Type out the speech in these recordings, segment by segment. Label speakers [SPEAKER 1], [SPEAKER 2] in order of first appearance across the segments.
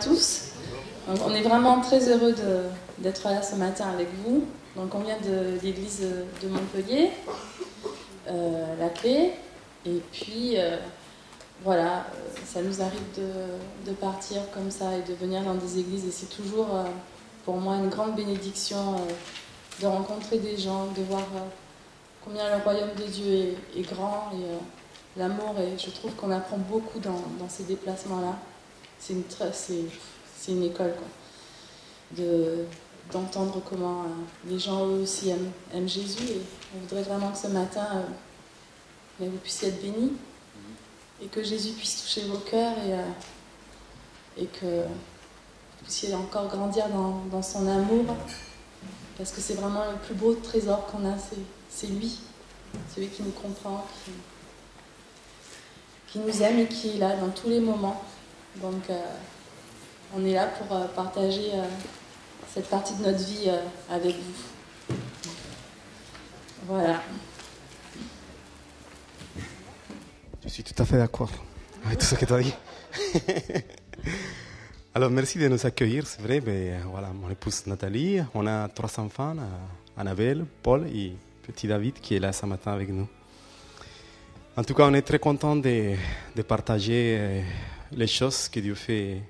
[SPEAKER 1] tous. Donc, on est vraiment très heureux d'être là ce matin avec vous. Donc on vient de l'église de Montpellier, la Clé, et puis voilà, ça nous arrive de partir comme ça et de venir dans des églises, et c'est toujours pour moi une grande bénédiction de rencontrer des gens, de voir combien le royaume de Dieu est grand, et l'amour, et je trouve qu'on apprend beaucoup dans ces déplacements-là. C'est une école, quoi, d'entendre comment les gens eux aussi aiment Jésus, et on voudrait vraiment que ce matin vous puissiez être bénis et que Jésus puisse toucher vos cœurs, et que vous puissiez encore grandir dans son amour, parce que c'est vraiment le plus beau trésor qu'on a, c'est lui, celui qui nous comprend, qui nous aime et qui est là dans tous les moments. Donc on est là pour partager cette partie de notre vie avec vous. Voilà.
[SPEAKER 2] Je suis tout à fait d'accord avec tout ce que tu as dit. Alors, merci de nous accueillir, c'est vrai. Mais, voilà, mon épouse Nathalie, on a 3 enfants, Annabelle, Paul et petit David qui est là ce matin avec nous. En tout cas, on est très content de partager les choses que Dieu fait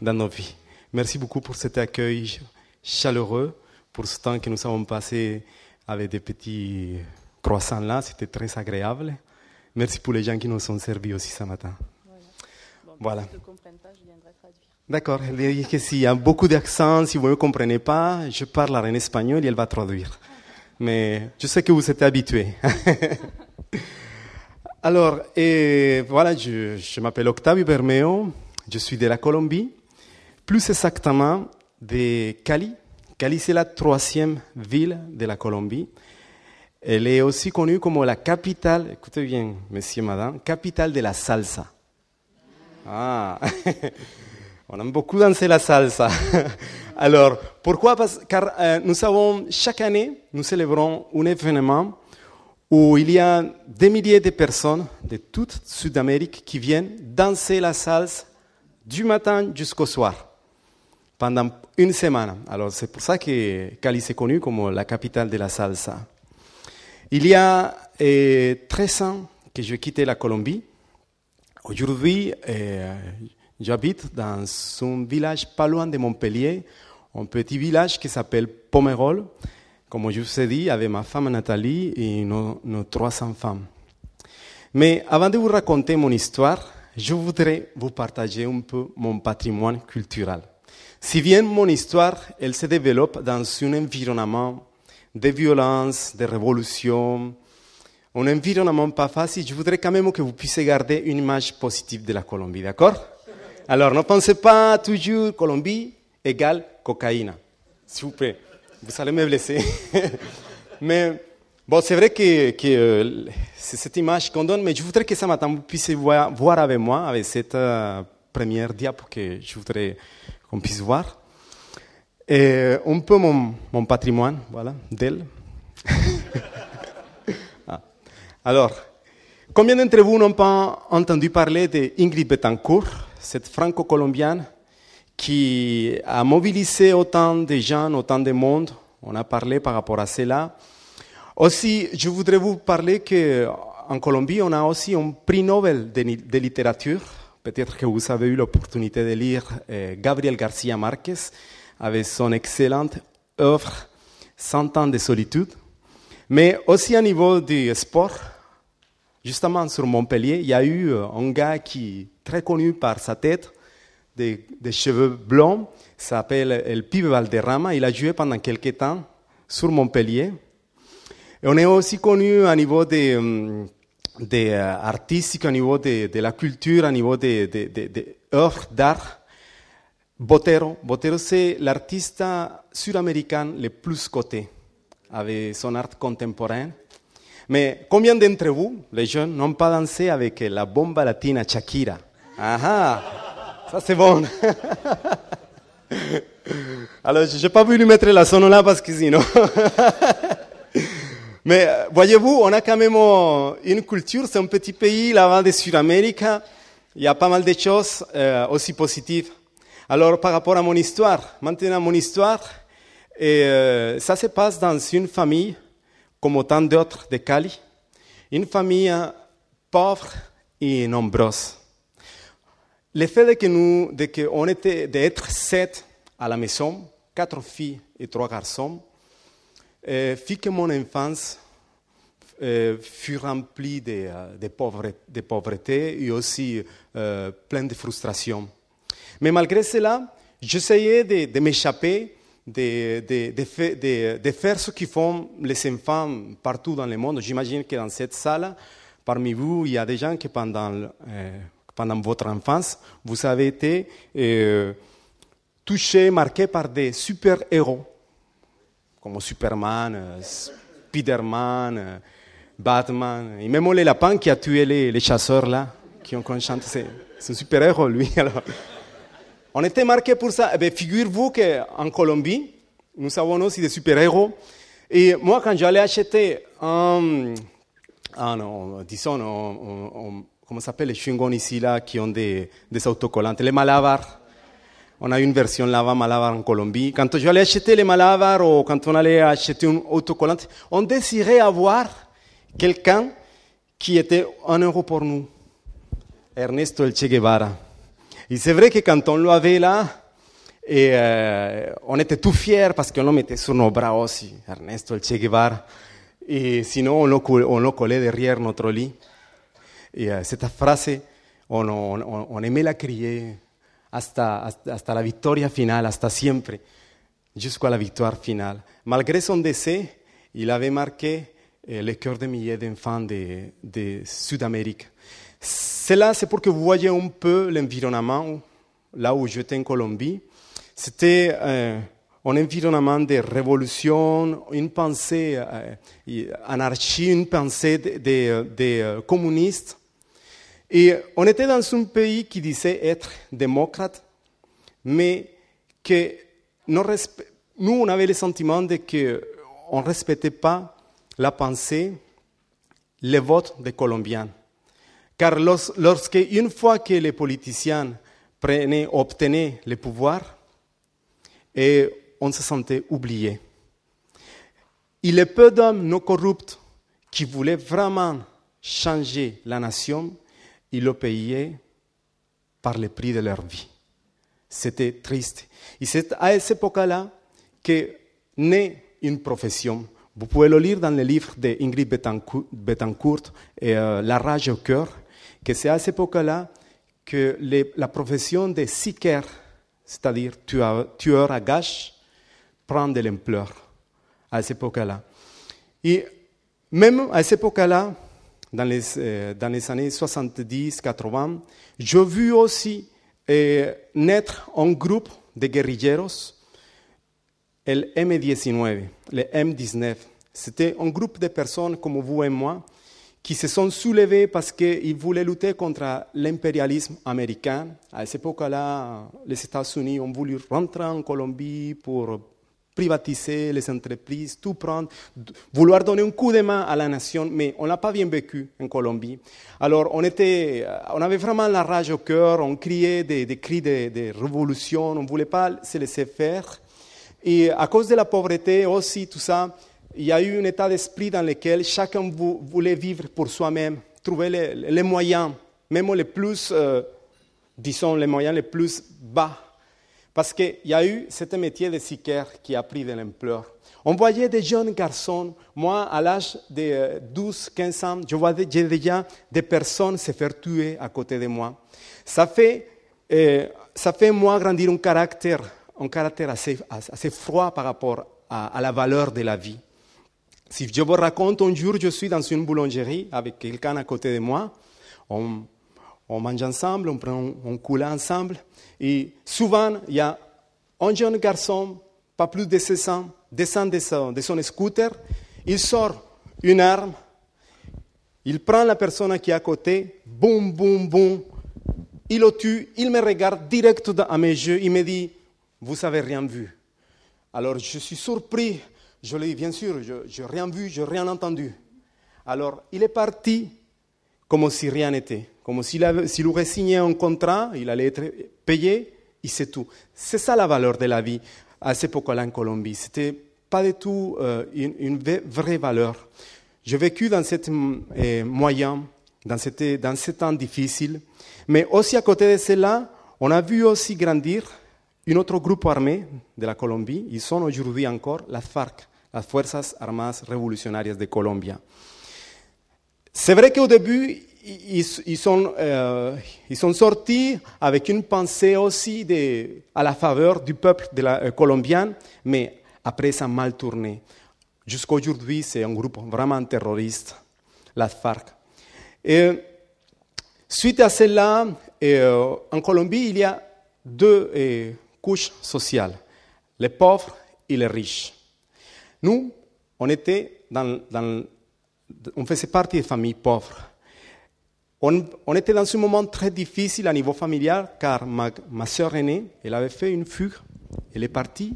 [SPEAKER 2] dans nos vies. Merci beaucoup pour cet accueil chaleureux, pour ce temps que nous avons passé avec des petits croissants là, c'était très agréable. Merci pour les gens qui nous ont servis aussi ce matin. Voilà. Si je ne te comprends pas, je viendrai traduire. D'accord, il dit que s'il y a beaucoup d'accents, si vous ne me comprenez pas, je parle en espagnol et elle va traduire. Mais je sais que vous êtes habitués. Alors, voilà, je m'appelle Octavio Bermeo, je suis de la Colombie, plus exactement de Cali. Cali, c'est la 3e ville de la Colombie. Elle est aussi connue comme la capitale, écoutez bien, messieurs, madame, capitale de la salsa. Ah, on aime beaucoup danser la salsa. Alors, pourquoi? Car nous avons, chaque année, nous célébrons un événement où il y a des milliers de personnes de toute Sud-Amérique qui viennent danser la salsa du matin jusqu'au soir, pendant une semaine. Alors, c'est pour ça que Cali est connue comme la capitale de la salsa. Il y a 13 ans que j'ai quitté la Colombie. Aujourd'hui, j'habite dans un village pas loin de Montpellier, un petit village qui s'appelle Pomerol, comme je vous ai dit, avec ma femme Nathalie et nos 3 enfants. Mais avant de vous raconter mon histoire, je voudrais vous partager un peu mon patrimoine culturel. Si bien mon histoire, elle se développe dans un environnement de violence, de révolution, un environnement pas facile, je voudrais quand même que vous puissiez garder une image positive de la Colombie, d'accord? Alors, ne pensez pas toujours Colombie égale cocaïne, s'il vous plaît, vous allez me blesser. Mais bon, c'est vrai que c'est cette image qu'on donne, mais je voudrais que ce matin vous puissiez voir avec moi, avec cette première diapo que je voudrais qu'on puisse voir. Et un peu mon patrimoine, voilà, d'elle. Alors, combien d'entre vous n'ont pas entendu parler d'Ingrid Betancourt, cette franco-colombienne qui a mobilisé autant de gens, autant de monde? On a parlé par rapport à cela. Aussi, je voudrais vous parler qu'en Colombie, on a aussi un prix Nobel de littérature. Peut-être que vous avez eu l'opportunité de lire Gabriel García Márquez avec son excellente œuvre « 100 ans de solitude ». Mais aussi au niveau du sport, justement sur Montpellier, il y a eu un gars qui est très connu par sa tête, des cheveux blonds, s'appelle El Pibe Valderrama. Il a joué pendant quelques temps sur Montpellier. Et on est aussi connu au niveau des artistiques, au niveau de la culture, au niveau des œuvres d'art. Botero, c'est l'artiste sud-américain le plus coté avec son art contemporain. Mais combien d'entre vous, les jeunes, n'ont pas dansé avec la bomba latina Shakira? Ah, ça c'est bon. Alors, je n'ai pas voulu mettre la son là parce que sinon... Mais voyez-vous, on a quand même une culture, c'est un petit pays là-bas de Sud-Amérique, il y a pas mal de choses aussi positives. Alors, par rapport à mon histoire, maintenant mon histoire, ça se passe dans une famille, comme autant d'autres de Cali, une famille pauvre et nombreuse. Le fait d'être 7 à la maison, 4 filles et 3 garçons, fit que mon enfance fut remplie de pauvreté et aussi pleine de frustration. Mais malgré cela, j'essayais de m'échapper, de faire ce qu'ils font les enfants partout dans le monde. J'imagine que dans cette salle, parmi vous, il y a des gens qui pendant votre enfance, vous avez été touchés, marqués par des super-héros, comme Superman, Spider-Man, Batman, et même les lapins qui a tué les chasseurs là, qui ont chanté, c'est un super-héros lui. Alors, on était marqués pour ça. Figurez-vous qu'en Colombie, nous avons aussi des super-héros. Et moi, quand j'allais acheter comment s'appelle les chewing-gums ici là, qui ont des autocollants, les Malabar. On a une version là-bas, Malabar en Colombie. Quand j'allais acheter les Malabar ou quand on allait acheter un autocollant, on désirait avoir quelqu'un qui était 1 euro pour nous. Ernesto El Che Guevara. Et c'est vrai que quand on l'avait là, on était tout fiers parce qu'on le mettait sur nos bras aussi, Ernesto El Che Guevara. Et sinon, on le collait derrière notre lit. Et cette phrase, on aimait la crier hasta la victoria final, hasta siempre, jusqu'à la victoire finale. Malgré son décès, il avait marqué le cœur de milliers d'enfants de Sud-Amérique. Cela, c'est pour que vous voyez un peu l'environnement, là où j'étais en Colombie. C'était un environnement de révolution, une pensée anarchie, une pensée de communistes. Et on était dans un pays qui disait être démocrate, mais que nous, on avait le sentiment de qu'on ne respectait pas la pensée, les votes des Colombiens. Car une fois que les politiciens obtenaient le pouvoir, on se sentait oublié. Et les peu d'hommes non corrupts qui voulaient vraiment changer la nation, ils le payaient par le prix de leur vie. C'était triste. Et c'est à cette époque-là que naît une profession. Vous pouvez le lire dans le livre d'Ingrid Betancourt, La rage au cœur, que c'est à cette époque-là que la profession de sicaire, c'est-à-dire tueur à gages, prend de l'ampleur à cette époque-là. Et même à cette époque-là, dans les années 70-80, j'ai vu aussi naître un groupe de guérilleros, le M19, le M19. C'était un groupe de personnes comme vous et moi qui se sont soulevées parce qu'ils voulaient lutter contre l'impérialisme américain. À cette époque-là, les États-Unis ont voulu rentrer en Colombie pour privatiser les entreprises, tout prendre, vouloir donner un coup de main à la nation, mais on ne l'a pas bien vécu en Colombie. Alors on avait vraiment la rage au cœur, on criait des cris de révolution, on ne voulait pas se laisser faire. Et à cause de la pauvreté aussi, tout ça, il y a eu un état d'esprit dans lequel chacun voulait vivre pour soi-même, trouver les moyens, même les plus, les moyens les plus bas. Parce qu'il y a eu ce métier de sicaire qui a pris de l'ampleur. On voyait des jeunes garçons, moi à l'âge de 12-15 ans, je voyais déjà des personnes se faire tuer à côté de moi. Ça fait moi grandir un caractère assez froid par rapport à la valeur de la vie. Si je vous raconte, un jour, je suis dans une boulangerie avec quelqu'un à côté de moi. On mange ensemble, on prend un coulin ensemble. Et souvent, il y a un jeune garçon, pas plus de 16 ans, descend de son scooter, il sort une arme, il prend la personne qui est à côté, boum, boum, boum, il le tue, il me regarde direct à mes yeux, il me dit « Vous n'avez rien vu ». Alors je suis surpris, je lui dis « Bien sûr, je n'ai rien vu, je n'ai rien entendu ». Alors il est parti comme si rien n'était. Comme s'il aurait signé un contrat, il allait être payé, et c'est tout. C'est ça la valeur de la vie à cette époque-là en Colombie. C'était pas du tout une vraie valeur. J'ai vécu dans ce moyen, dans ces temps difficiles, mais aussi à côté de cela, on a vu aussi grandir un autre groupe armé de la Colombie. Ils sont aujourd'hui encore la FARC, las Fuerzas Armadas Revolucionarias de Colombie. C'est vrai qu'au début, ils sont sortis avec une pensée aussi à la faveur du peuple colombien, mais après ça a mal tourné. Jusqu'à aujourd'hui, c'est un groupe vraiment terroriste, la FARC. Et suite à cela, en Colombie, il y a deux couches sociales, les pauvres et les riches. Nous, on faisait partie des familles pauvres. On était dans un moment très difficile à niveau familial, car ma sœur aînée, elle avait fait une fugue, elle est partie.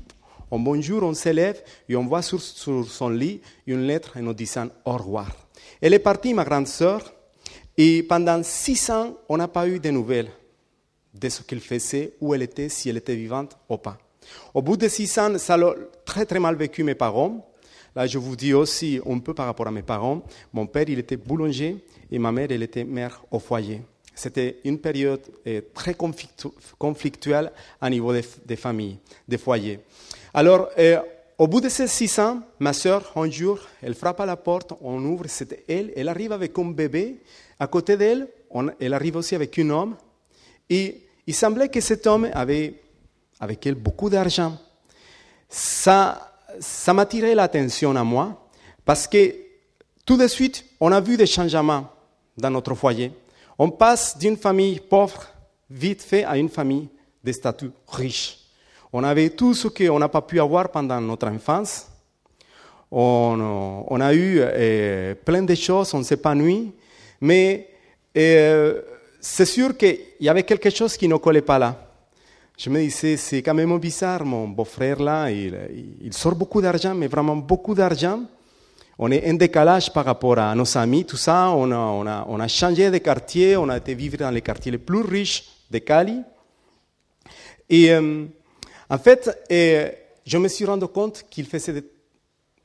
[SPEAKER 2] Un bon jour, on s'élève et on voit sur son lit une lettre en nous disant au revoir. Elle est partie, ma grande sœur, et pendant 6 ans, on n'a pas eu de nouvelles de ce qu'elle faisait, où elle était, si elle était vivante ou pas. Au bout de 6 ans, ça a très très mal vécu mes parents. Là, je vous dis aussi un peu par rapport à mes parents. Mon père, il était boulanger et ma mère, elle était mère au foyer. C'était une période très conflictuelle à niveau des familles, des foyers. Alors, au bout de ces 6 ans, ma sœur, un jour, elle frappe à la porte, on ouvre, c'était elle. Elle arrive avec un bébé. À côté d'elle, elle arrive aussi avec un homme. Et il semblait que cet homme avait avec elle beaucoup d'argent. Ça m'attirait l'attention à moi, parce que tout de suite, on a vu des changements dans notre foyer. On passe d'une famille pauvre, vite fait, à une famille de statut riche. On avait tout ce qu'on n'a pas pu avoir pendant notre enfance. On a eu plein de choses, on s'épanouit, mais c'est sûr qu'il y avait quelque chose qui ne collait pas là. Je me disais, c'est quand même bizarre, mon beau-frère là, il sort beaucoup d'argent, mais vraiment beaucoup d'argent. On est en décalage par rapport à nos amis, tout ça. On a changé de quartier, on a été vivre dans les quartiers les plus riches de Cali. Et en fait, je me suis rendu compte qu'il faisait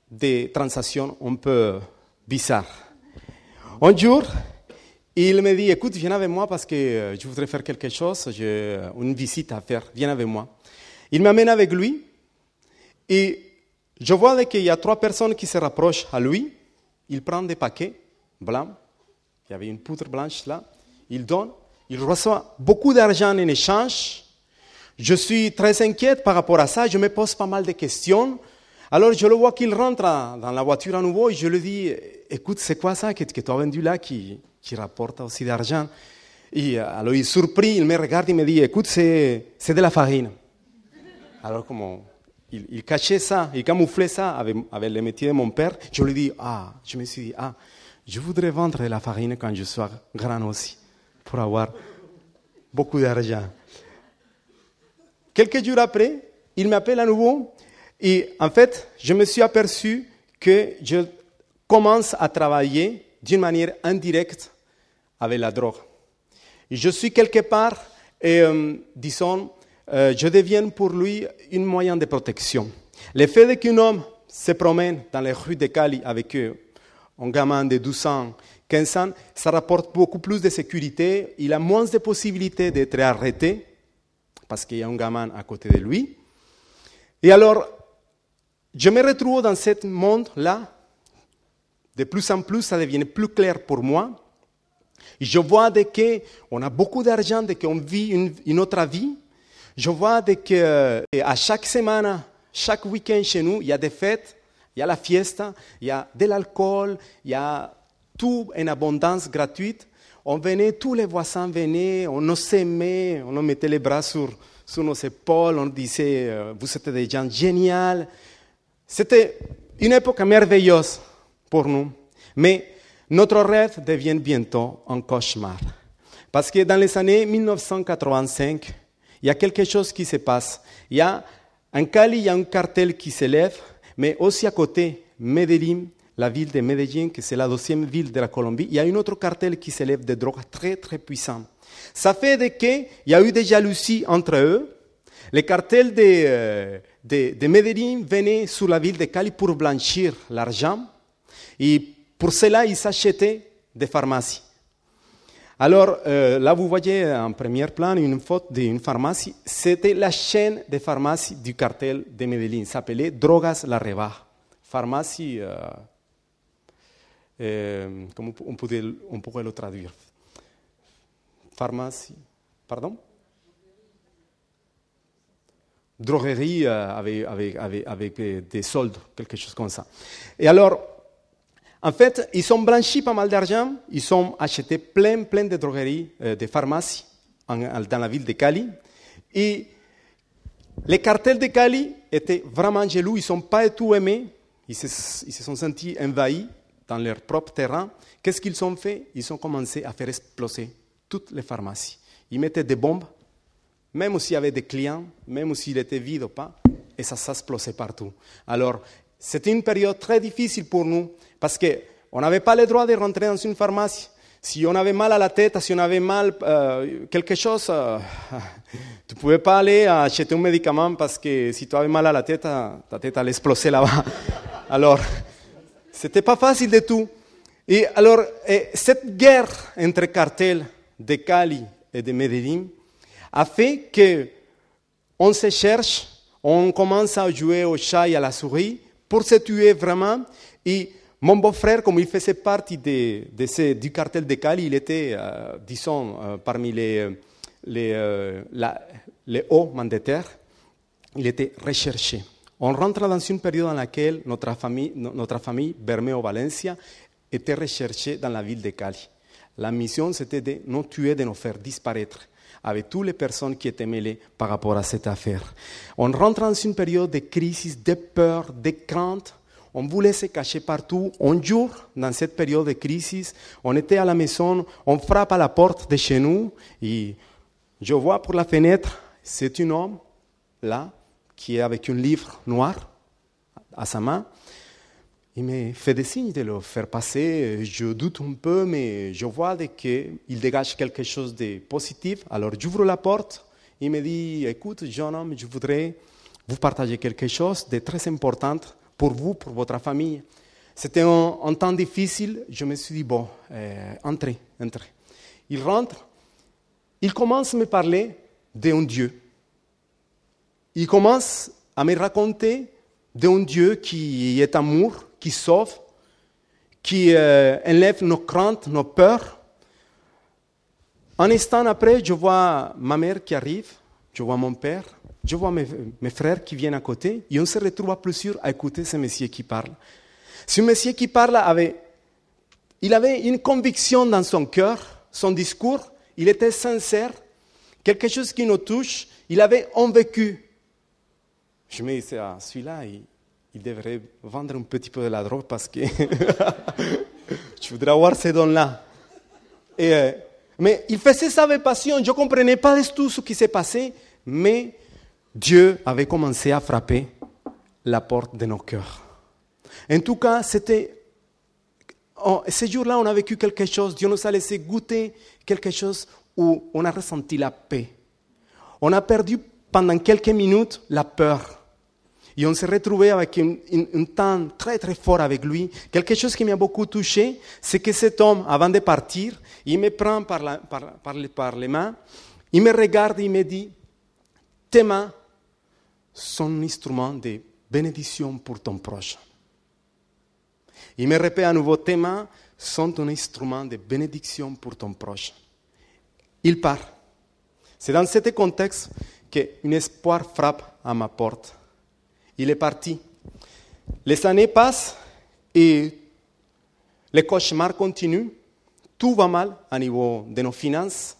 [SPEAKER 2] des transactions un peu bizarres. Un jour, il me dit, écoute, viens avec moi parce que je voudrais faire quelque chose, j'ai une visite à faire, viens avec moi. Il m'amène avec lui et je vois qu'il y a 3 personnes qui se rapprochent à lui. Il prend des paquets blancs, il y avait une poudre blanche là, il donne, il reçoit beaucoup d'argent en échange. Je suis très inquiète par rapport à ça, je me pose pas mal de questions. Alors je le vois qu'il rentre dans la voiture à nouveau et je lui dis, écoute, c'est quoi ça que tu as vendu là qui rapporte aussi d'argent? Et alors il est surpris, il me regarde et me dit, écoute, c'est de la farine. Alors comment il cachait ça, il camouflait ça avec le métier de mon père. Je lui dis, je me suis dit, je voudrais vendre de la farine quand je sois grand aussi, pour avoir beaucoup d'argent. Quelques jours après, il m'appelle à nouveau et en fait, je me suis aperçu que je commence à travailler d'une manière indirecte avec la drogue. Et je suis quelque part, disons, je deviens pour lui un moyen de protection. Le fait qu'un homme se promène dans les rues de Cali avec un gamin de 12 ans, 15 ans, ça rapporte beaucoup plus de sécurité. Il a moins de possibilités d'être arrêté parce qu'il y a un gamin à côté de lui. Et alors, je me retrouve dans ce monde-là. De plus en plus, ça devient plus clair pour moi. Et je vois qu'on a beaucoup d'argent, qu'on vit une autre vie. Je vois qu'à chaque semaine, chaque week-end chez nous, il y a des fêtes, il y a la fiesta, il y a de l'alcool, il y a tout en abondance gratuite. On venait, tous les voisins venaient, on nous aimait, on nous mettait les bras sur nos épaules, on disait, vous êtes des gens géniaux. C'était une époque merveilleuse pour nous. Mais notre rêve devient bientôt un cauchemar. Parce que dans les années 1985, il y a quelque chose qui se passe. Il y a en Cali, il y a un cartel qui s'élève, mais aussi à côté, Medellín, la ville de Medellín, que c'est la 2e ville de la Colombie, il y a un autre cartel qui s'élève de drogue très très puissant. Ça fait qu'il y a eu des jalousies entre eux, Les cartels de Medellín venaient sur la ville de Cali pour blanchir l'argent. Et pour cela, ils achetaient des pharmacies. Alors, là, vous voyez en premier plan une photo d'une pharmacie. C'était la chaîne de pharmacies du cartel de Medellín. Ça s'appelait Drogas La Reba. Pharmacie, comment on pourrait le traduire? Pharmacie, pardon? Droguerie avec des soldes, quelque chose comme ça. Et alors, en fait, ils ont blanchi pas mal d'argent, ils ont acheté plein de drogueries, de pharmacies dans la ville de Cali. Et les cartels de Cali étaient vraiment jaloux, ils n'ont pas tout aimé, ils se sont sentis envahis dans leur propre terrain. Qu'est-ce qu'ils ont fait? Ils ont commencé à faire exploser toutes les pharmacies. Ils mettaient des bombes, même s'il y avait des clients, même s'il était vide ou pas, et ça s'explosait partout. Alors, c'était une période très difficile pour nous, parce qu'on n'avait pas le droit de rentrer dans une pharmacie. Si on avait mal à la tête, si on avait mal quelque chose, tu ne pouvais pas aller acheter un médicament parce que si tu avais mal à la tête, ta tête allait exploser là-bas. Alors, ce n'était pas facile du tout. Et alors, cette guerre entre cartels de Cali et de Medellín a fait qu'on se cherche, on commence à jouer au chat et à la souris pour se tuer vraiment. Et mon beau-frère, comme il faisait partie du cartel de Cali, il était, disons, parmi les hauts mandataires, il était recherché. On rentre dans une période dans laquelle notre famille Bermeo Valencia, était recherchée dans la ville de Cali. La mission, c'était de nous tuer, de nous faire disparaître, avec toutes les personnes qui étaient mêlées par rapport à cette affaire. On rentre dans une période de crise, de peur, de crainte. On voulait se cacher partout. Un jour, dans cette période de crise, on était à la maison, on frappe à la porte de chez nous et je vois pour la fenêtre, c'est un homme là qui est avec un livre noir à sa main. Il me fait des signes de le faire passer. Je doute un peu, mais je vois qu'il dégage quelque chose de positif. Alors j'ouvre la porte. Il me dit, écoute, jeune homme, je voudrais vous partager quelque chose de très important pour vous, pour votre famille. C'était un temps difficile. Je me suis dit, bon, entrez. Il rentre. Il commence à me parler d'un Dieu. Il commence à me raconter d'un Dieu qui est amour, qui sauve, qui enlève nos craintes, nos peurs. Un instant après, je vois ma mère qui arrive, je vois mon père, je vois mes frères qui viennent à côté, et on se retrouve à plusieurs à écouter ce monsieur qui parle. Ce monsieur qui parle il avait une conviction dans son cœur, son discours, il était sincère, quelque chose qui nous touche, il avait un vécu. Je me disais, celui-là, il devrait vendre un petit peu de la drogue parce que je voudrais avoir ces dons-là. Mais il faisait ça avec passion. Je ne comprenais pas du tout ce qui s'est passé, mais Dieu avait commencé à frapper la porte de nos cœurs. En tout cas, ce jour-là, on a vécu quelque chose. Dieu nous a laissé goûter quelque chose où on a ressenti la paix. On a perdu pendant quelques minutes la peur. Et on s'est retrouvé avec un temps très très fort avec lui. Quelque chose qui m'a beaucoup touché, c'est que cet homme, avant de partir, il me prend par les mains, il me regarde et il me dit, tes mains sont un instrument de bénédiction pour ton proche. Il me répète à nouveau, tes mains sont un instrument de bénédiction pour ton proche. Il part. C'est dans ce contexte qu'un espoir frappe à ma porte. Il est parti. Les années passent et les cauchemars continuent. Tout va mal au niveau de nos finances.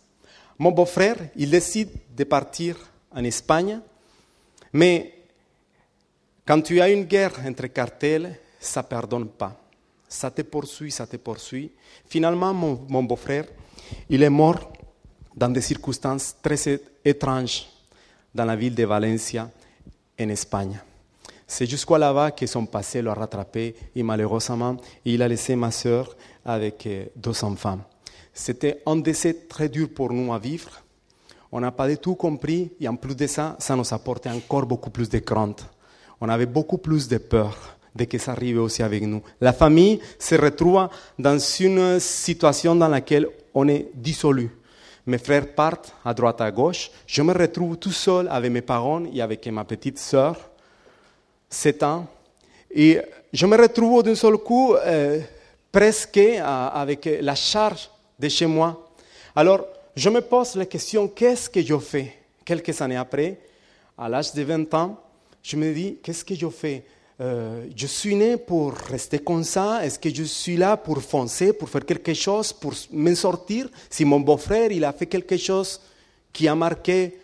[SPEAKER 2] Mon beau-frère, il décide de partir en Espagne. Mais quand tu as une guerre entre cartels, ça ne pardonne pas. Ça te poursuit. Finalement, mon beau-frère, il est mort dans des circonstances très étranges dans la ville de Valencia, en Espagne. C'est jusqu'à là-bas que son passé l'a rattrapé et malheureusement, il a laissé ma sœur avec 2 enfants. C'était un décès très dur pour nous à vivre. on n'a pas du tout compris, et en plus de ça, ça nous apportait encore beaucoup plus de crainte. On avait beaucoup plus de peur de que ça arrive aussi avec nous. La famille se retrouve dans une situation dans laquelle on est dissolu. Mes frères partent à droite, à gauche. Je me retrouve tout seul avec mes parents et avec ma petite sœur, 7 ans. Et je me retrouve d'un seul coup presque avec la charge de chez moi. Alors, je me pose la question, qu'est-ce que je fais? Quelques années après, à l'âge de 20 ans, je me dis, qu'est-ce que je fais? Je suis né pour rester comme ça. Est-ce que je suis là pour foncer, pour faire quelque chose, pour m'en sortir? Si mon beau-frère il a fait quelque chose qui a marqué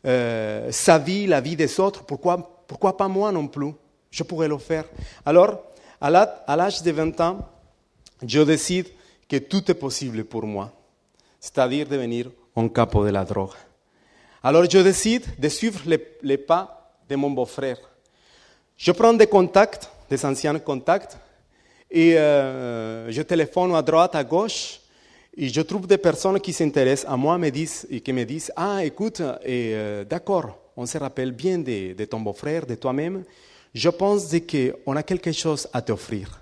[SPEAKER 2] sa vie, la vie des autres, pourquoi pas moi non plus? Je pourrais le faire. Alors, à l'âge de 20 ans, je décide que tout est possible pour moi, c'est-à-dire devenir un capo de la drogue. Alors, je décide de suivre les pas de mon beau-frère. Je prends des contacts, des anciens contacts, et je téléphone à droite, à gauche, et je trouve des personnes qui s'intéressent à moi et qui me disent « Ah, écoute, d'accord, on se rappelle bien de ton beau-frère, de toi-même. Je pense qu'on a quelque chose à t'offrir,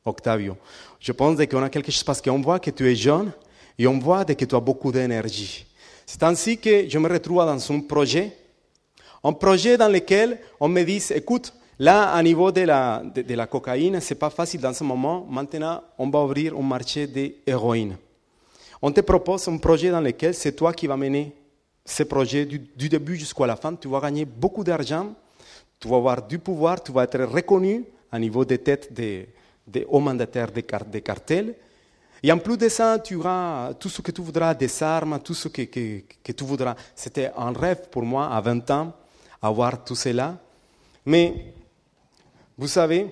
[SPEAKER 2] Octavio. Je pense qu'on a quelque chose parce qu'on voit que tu es jeune et on voit que tu as beaucoup d'énergie. » C'est ainsi que je me retrouve dans un projet dans lequel on me dit « Écoute, là, à niveau de la cocaïne, ce n'est pas facile dans ce moment. Maintenant, on va ouvrir un marché d'héroïne. On te propose un projet dans lequel c'est toi qui vas mener ce projet du début jusqu'à la fin. Tu vas gagner beaucoup d'argent, tu vas avoir du pouvoir, tu vas être reconnu à niveau des têtes des hauts mandataires des cartels. Et en plus de ça, tu auras tout ce que tu voudras, des armes, tout ce que tu voudras. C'était un rêve pour moi à 20 ans, avoir tout cela. Mais vous savez,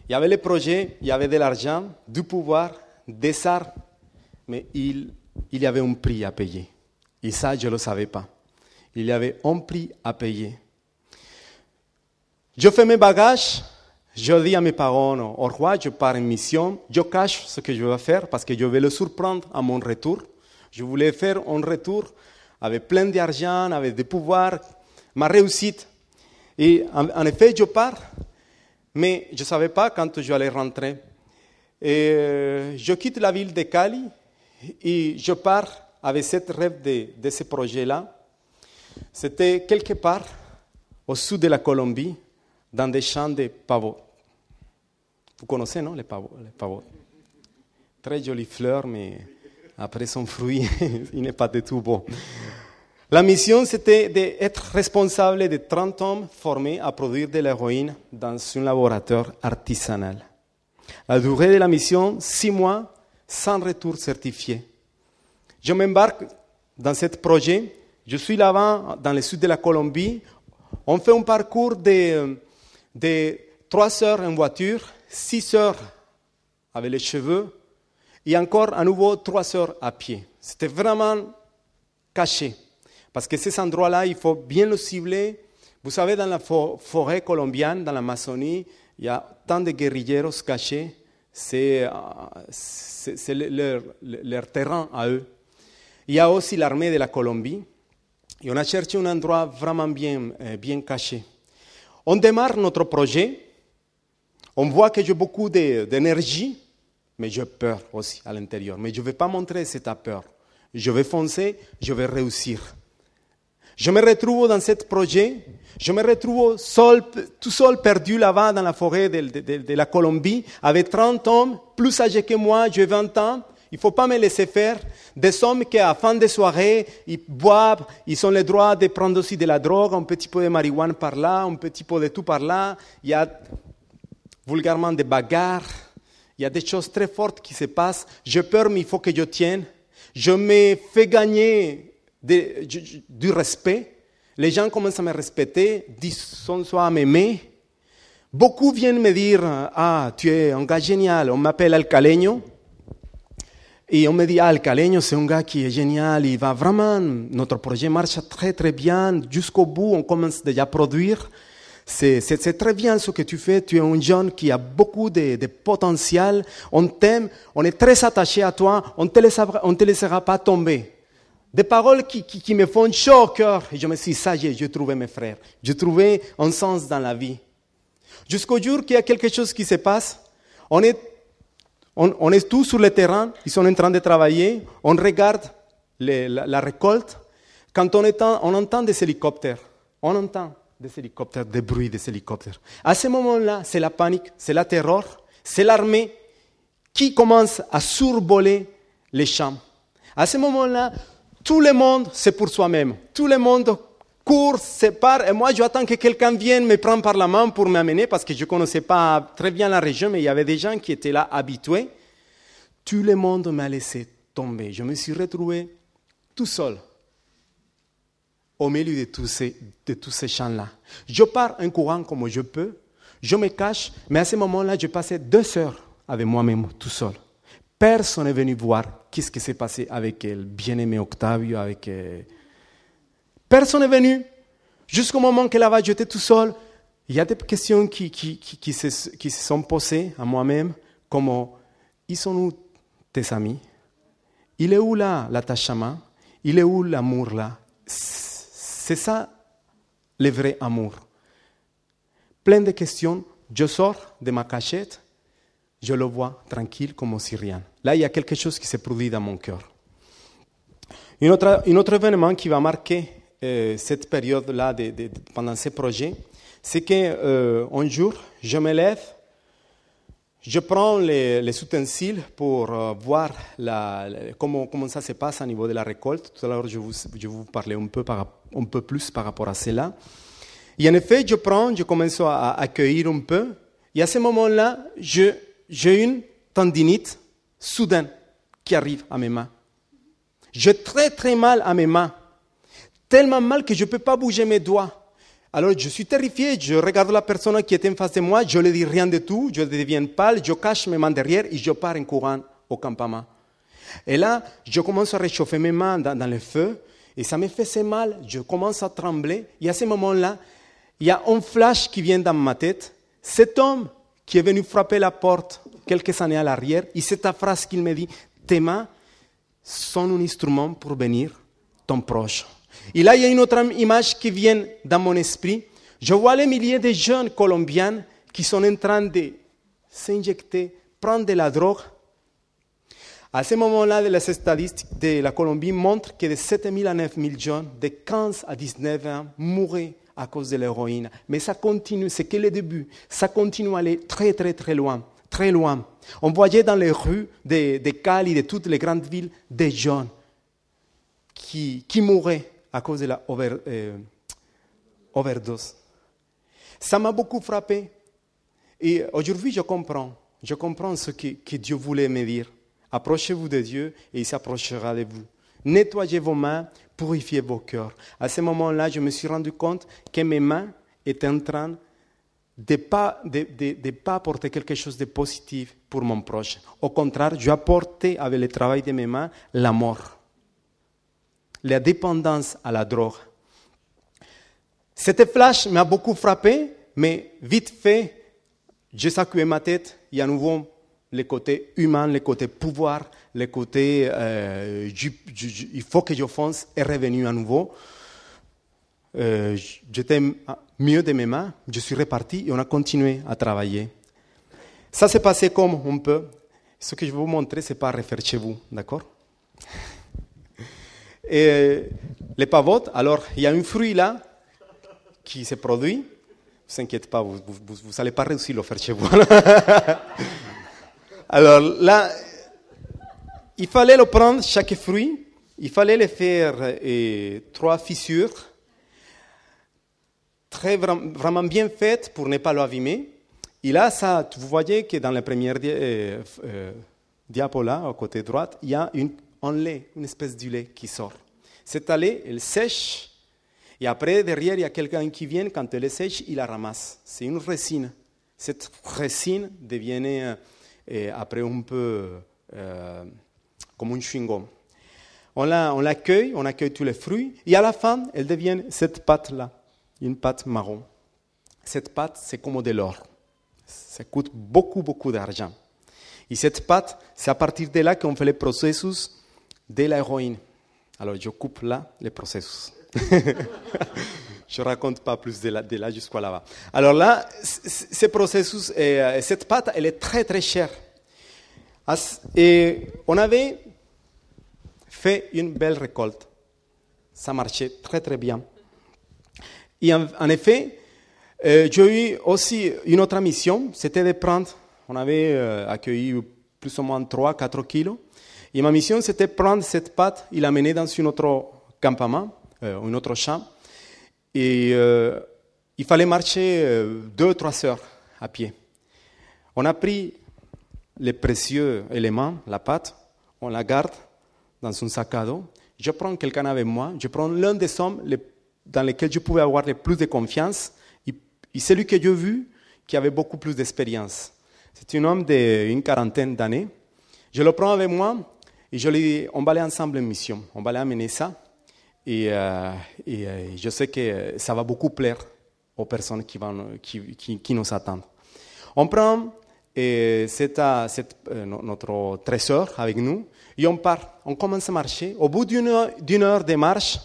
[SPEAKER 2] il y avait les projets, il y avait de l'argent, du pouvoir, des armes, mais il y avait un prix à payer. Et ça, je ne le savais pas. Il y avait un prix à payer. Je fais mes bagages, je dis à mes parents, au roi, je pars en mission, je cache ce que je vais faire parce que je vais le surprendre à mon retour. Je voulais faire un retour avec plein d'argent, avec du pouvoir, ma réussite. Et en effet, je pars, mais je ne savais pas quand je allais rentrer. Et je quitte la ville de Cali et je pars avec cette rêve de ce projet-là. C'était quelque part au sud de la Colombie, dans des champs de pavots. Vous connaissez, non, les pavots? Très jolies fleurs, mais après son fruit, il n'est pas du tout bon. La mission, c'était d'être responsable de 30 hommes formés à produire de l'héroïne dans un laboratoire artisanal. La durée de la mission, 6 mois, sans retour certifié. Je m'embarque dans ce projet. Je suis là-bas, dans le sud de la Colombie. On fait un parcours de 3 heures en voiture, 6 heures avec les cheveux, et encore à nouveau 3 heures à pied. C'était vraiment caché. Parce que ces endroits-là, il faut bien le cibler. Vous savez, dans la forêt colombienne, dans l'Amazonie, il y a tant de guérilleros cachés. C'est leur terrain à eux. Il y a aussi l'armée de la Colombie. Et on a cherché un endroit vraiment bien caché. On démarre notre projet. On voit que j'ai beaucoup d'énergie, mais j'ai peur aussi à l'intérieur. Mais je ne vais pas montrer cette peur. Je vais foncer, je vais réussir. Je me retrouve dans ce projet, je me retrouve tout seul, perdu là-bas dans la forêt de la Colombie, avec 30 hommes, plus âgés que moi, j'ai 20 ans. Il ne faut pas me laisser faire. Des hommes qui, à la fin de soirée, ils boivent, ils ont le droit de prendre aussi de la drogue, un petit peu de marijuana par là, un petit peu de tout par là. Il y a vulgairement des bagarres, il y a des choses très fortes qui se passent. J'ai peur, mais il faut que je tienne. Je me fais gagner du respect. Les gens commencent à me respecter, disons soit à m'aimer. Beaucoup viennent me dire, ah, tu es un gars génial, on m'appelle Alcaleño. Et on me dit, ah, Alcaleño, c'est un gars qui est génial, il va vraiment, notre projet marche très très bien, jusqu'au bout, on commence déjà à produire. C'est très bien ce que tu fais, tu es un jeune qui a beaucoup de potentiel, on t'aime, on est très attaché à toi, on ne te laissera pas tomber. Des paroles qui me font chaud au cœur. Et je me suis dit, ça y est, j'ai trouvé mes frères. J'ai trouvé un sens dans la vie. Jusqu'au jour qu'il y a quelque chose qui se passe, on est tous sur le terrain, ils sont en train de travailler, on regarde la récolte. Quand on entend des hélicoptères, des bruits des hélicoptères. À ce moment-là, c'est la panique, c'est la terreur, c'est l'armée qui commence à survoler les champs. À ce moment-là, tout le monde, c'est pour soi-même. Tout le monde court, se part, et moi, j'attends que quelqu'un vienne me prendre par la main pour m'amener, parce que je ne connaissais pas très bien la région, mais il y avait des gens qui étaient là, habitués. Tout le monde m'a laissé tomber. Je me suis retrouvé tout seul, au milieu de tous ces champs-là. Je pars en courant comme je peux, je me cache, mais à ce moment-là, je passais 2 heures avec moi-même, tout seul. Personne n'est venu voir qu'est-ce qui s'est passé avec le bien-aimé Octavio. Personne n'est venu. Jusqu'au moment que là-bas, j'étais tout seul. Il y a des questions qui se sont posées à moi-même, comme « Ils sont où tes amis? Il est où là l'attachement? Il est où l'amour là ?» C'est ça le vrai amour. Plein de questions. Je sors de ma cachette. Je le vois tranquille comme si rien. Là, il y a quelque chose qui s'est produit dans mon cœur. Un autre événement qui va marquer cette période-là pendant ce projet, c'est qu'un jour, je me lève, je prends les ustensiles pour voir comment ça se passe au niveau de la récolte. Tout à l'heure, je vous parlais un peu plus par rapport à cela. Et en effet, je commence à accueillir un peu. Et à ce moment-là, j'ai une tendinite soudaine qui arrive à mes mains. J'ai très très mal à mes mains. Tellement mal que je ne peux pas bouger mes doigts. Alors je suis terrifié, je regarde la personne qui était en face de moi, je ne lui dis rien de tout, je deviens pâle, je cache mes mains derrière et je pars en courant au campement. Et là, je commence à réchauffer mes mains dans le feu et ça me fait mal, je commence à trembler. Et à ce moment-là, il y a un flash qui vient dans ma tête. Cet homme qui est venu frapper la porte quelques années à l'arrière, et c'est ta phrase qu'il me dit, tes mains sont un instrument pour bénir ton proche. Et là, il y a une autre image qui vient dans mon esprit. Je vois les milliers de jeunes Colombiens qui sont en train de s'injecter, prendre de la drogue. À ce moment-là, les statistiques de la Colombie montrent que de 7 000 à 9 000 jeunes de 15 à 19 ans mouraient à cause de l'héroïne. Mais ça continue, c'est que le début. Ça continue à aller très, très, très loin. Très loin. On voyait dans les rues de Cali, de toutes les grandes villes, des jeunes qui mouraient à cause de la overdose. Ça m'a beaucoup frappé. Et aujourd'hui, je comprends ce que Dieu voulait me dire. Approchez-vous de Dieu et il s'approchera de vous. Nettoyez vos mains, purifiez vos cœurs. À ce moment-là, je me suis rendu compte que mes mains étaient en train de pas apporter quelque chose de positif pour mon proche. Au contraire, je apportais avec le travail de mes mains la mort, la dépendance à la drogue. Cette flash m'a beaucoup frappé, mais vite fait, j'ai secoué ma tête et à nouveau le côté humain, le côté pouvoir, le côté il faut que je fonce est revenu à nouveau. J'étais mieux de mes mains, je suis reparti et on a continué à travailler. Ça s'est passé comme un peu. Ce que je vais vous montrer, ce n'est pas à refaire chez vous, d'accord? Et les pavotes, alors il y a un fruit là qui se produit. Ne vous inquiétez pas, vous n'allez pas réussir à le faire chez vous. Alors là, il fallait le prendre, chaque fruit, il fallait le faire 3 fissures, vraiment bien faites pour ne pas l'abîmer. Et là, ça, vous voyez que dans la première diapo là, au côté droite, il y a un lait, une espèce de lait qui sort. Cet lait, elle sèche, et après, derrière, il y a quelqu'un qui vient, quand elle est sèche, il la ramasse. C'est une résine. Cette résine devient après un peu comme un chewing-gum. On l'accueille, on accueille tous les fruits, et à la fin, elle devient cette pâte-là, une pâte marron. Cette pâte, c'est comme de l'or. Ça coûte beaucoup, beaucoup d'argent. Et cette pâte, c'est à partir de là qu'on fait le processus de l'héroïne. Alors, je coupe là le processus. Je ne raconte pas plus de là jusqu'à là-bas. Alors là, ce processus, cette pâte, elle est très très chère. Et on avait fait une belle récolte. Ça marchait très très bien. Et en effet, j'ai eu aussi une autre mission, c'était de prendre, on avait accueilli plus ou moins 3-4 kilos. Et ma mission, c'était de prendre cette pâte et l'amener dans un autre campement, un autre champ. Et il fallait marcher 2-3 heures à pied. On a pris les précieux éléments, la pâte, on la garde dans un sac à dos. Je prends quelqu'un avec moi, je prends l'un des hommes dans lesquels je pouvais avoir le plus de confiance, et celui que j'ai vu qui avait beaucoup plus d'expérience. C'est un homme d'une quarantaine d'années. Je le prends avec moi et je lui dis, on va aller ensemble en mission, on va aller amener ça. Et je sais que ça va beaucoup plaire aux personnes qui nous attendent. On prend notre trésor avec nous et on part. On commence à marcher. Au bout d'une heure de marche,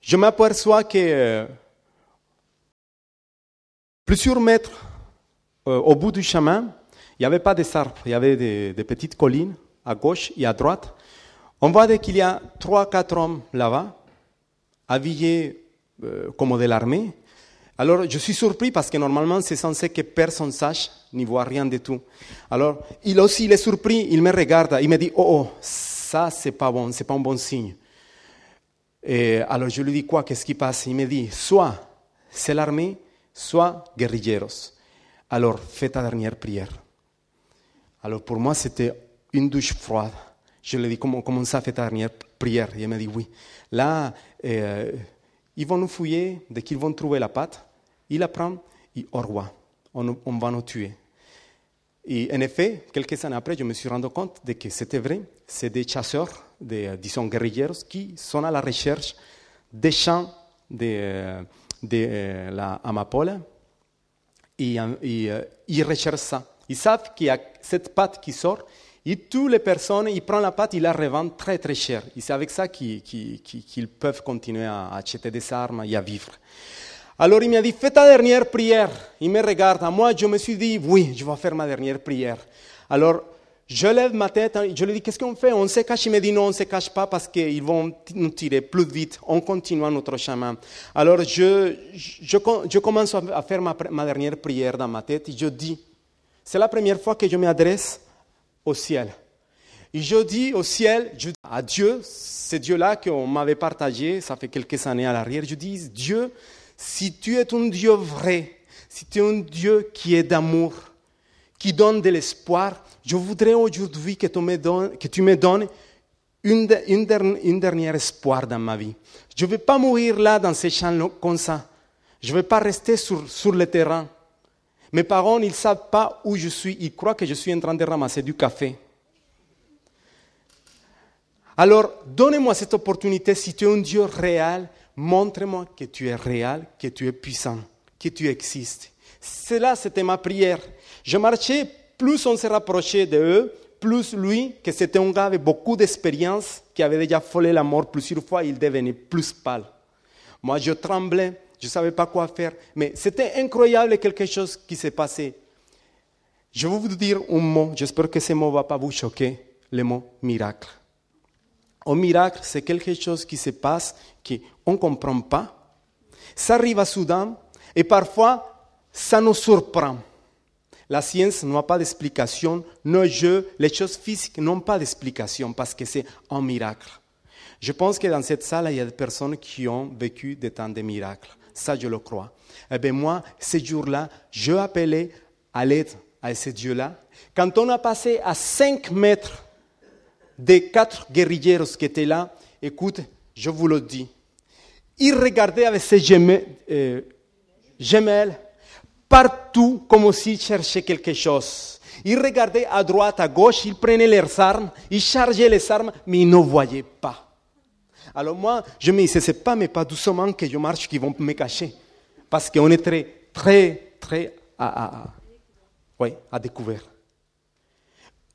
[SPEAKER 2] je m'aperçois que plusieurs mètres au bout du chemin, il n'y avait pas des arbres, il y avait des petites collines à gauche et à droite. On voit qu'il y a 3-4 hommes là-bas, habillés comme de l'armée. Alors, je suis surpris parce que normalement, c'est censé que personne sache, n'y voit rien du tout. Alors, il aussi, il est surpris, il me regarde, il me dit, oh, ça, c'est pas bon, c'est pas un bon signe. Et alors, je lui dis quoi, qu'est-ce qui passe? Il me dit, soit c'est l'armée, soit guerrilleros. Alors, fais ta dernière prière. Alors, pour moi, c'était une douche froide. Je lui ai dit, comment ça, fais ta dernière prière? Et il m'a dit, oui. Là, ils vont nous fouiller, dès qu'ils vont trouver la pâte, ils la prennent et au revoir. On va nous tuer. Et en effet, quelques années après, je me suis rendu compte de que c'était vrai. C'est des chasseurs, disons guerrilleros, qui sont à la recherche des champs de la amapola. Et ils recherchent ça. Ils savent qu'il y a cette pâte qui sort. Et toutes les personnes, ils prennent la pâte, ils la revendent très très cher. Et c'est avec ça qu'ils peuvent continuer à acheter des armes et à vivre. Alors il m'a dit, fais ta dernière prière. Il me regarde. Moi, je me suis dit, oui, je vais faire ma dernière prière. Alors, je lève ma tête, je lui dis, qu'est-ce qu'on fait? On se cache? Il me dit, non, on ne se cache pas parce qu'ils vont nous tirer plus vite. On continue notre chemin. Alors, je commence à faire ma dernière prière dans ma tête et je dis, c'est la première fois que je m'adresse au ciel. Et je dis au ciel, je dis à Dieu, ce Dieu-là qu'on m'avait partagé, ça fait quelques années à l'arrière, je dis, Dieu, si tu es un Dieu vrai, si tu es un Dieu qui est d'amour, qui donne de l'espoir, je voudrais aujourd'hui que tu me donnes une dernière espoir dans ma vie. Je ne vais pas mourir là dans ces champs comme ça. Je ne vais pas rester sur le terrain. Mes parents, ils ne savent pas où je suis. Ils croient que je suis en train de ramasser du café. Alors, donnez-moi cette opportunité. Si tu es un Dieu réel, montre-moi que tu es réel, que tu es puissant, que tu existes. Cela, c'était ma prière. Je marchais, plus on se rapprochait d'eux, plus lui, que c'était un gars avec beaucoup d'expérience, qui avait déjà frôlé la mort plusieurs fois, il devenait plus pâle. Moi, je tremblais. Je ne savais pas quoi faire, mais c'était incroyable quelque chose qui s'est passé. Je vais vous dire un mot, j'espère que ce mot ne va pas vous choquer, le mot miracle. Un miracle, c'est quelque chose qui se passe, qu'on ne comprend pas. Ça arrive à soudain et parfois, ça nous surprend. La science n'a pas d'explication, nos jeux, les choses physiques n'ont pas d'explication parce que c'est un miracle. Je pense que dans cette salle, il y a des personnes qui ont vécu des temps de miracles. Ça, je le crois. Eh bien, moi, ce jour-là, je appelais à l'aide à ce Dieu-là. Quand on a passé à 5 mètres des 4 guerrilleros qui étaient là, écoute, je vous le dis, ils regardaient avec ses jumelles partout comme s'ils cherchaient quelque chose. Ils regardaient à droite, à gauche, ils prenaient leurs armes, ils chargeaient les armes, mais ils ne voyaient pas. Alors moi, je me disais, c'est pas, mais pas doucement que je marche, qu'ils vont me cacher. Parce qu'on est très à découvert.